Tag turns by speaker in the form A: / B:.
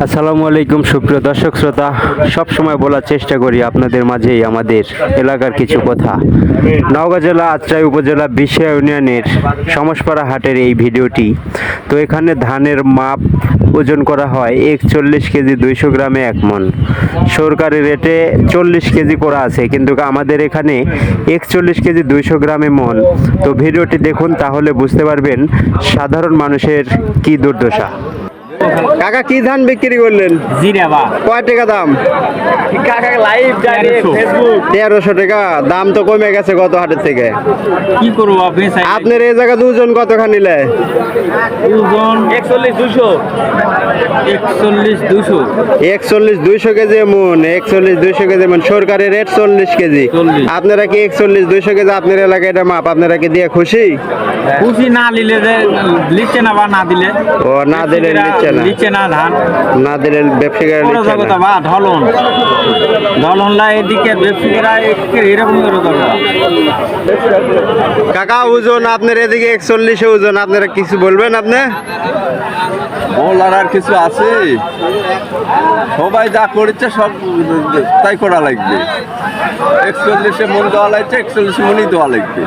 A: আসসালামু আলাইকুম সুপ্রিয় দর্শক শ্রোতা, সব সময় বলার চেষ্টা করি আপনাদের মাঝেই আমাদের এলাকার কিছু কথা। নওগাঁ জেলা আত্রাই উপজেলা বিশিয়া ইউনিয়নের সমসপাড়া হাটের এই ভিডিওটি। তো এখানে ধানের মাপ ওজন করা হয় 41 কেজি 200 গ্রামে 1 মণ। সরকারি রেটে 40 কেজি করা আছে, কিন্তু আমাদের এখানে 41 কেজি 200 গ্রামে মণ। তো ভিডিওটি দেখুন, তাহলে বুঝতে পারবেন সাধারণ মানুষের কি দুর্দশা। কাকা কি ধান বিক্রি করলেন?
B: জিরাবা
A: কয় টাকা দাম?
B: কাকা লাইভ জানি ফেসবুক
A: 1300 টাকা দাম। তো কমে গেছে গত হাটের থেকে।
B: কি করব আপনি
A: আপনার এই জায়গা দুজন কতখানি নিলে?
B: ওজন 41 200
A: 41 200 কেজি মন। 41 200 কেজি মন। সরকারি রেট 40 কেজি।
B: 40
A: আপনারা কি 41 200 কেজি আপনার এলাকায় এটা মাপ? আপনারা কি দিয়ে খুশি?
B: খুশি না নিলে যে লিখছে না বা না দিলে
A: ও না দিলে
B: লিখছে না ধান
A: না দিলে ব্যবসায়ীরা
B: বড় জগতা বা ঢলন লা এদিকে ব্যবসায়ীরা এরকম করে দরকার।
A: কাকা ওজন আপনার এদিকে 41 ওজন, আপনারা কিছু বলবেন? আপনি
C: বলার আর কিছু আছে? সবাই যা করেছে সব তাই করা লাগবে। 41 মন দেওয়া লাগছে, 41 মনই দেওয়া লাগবে।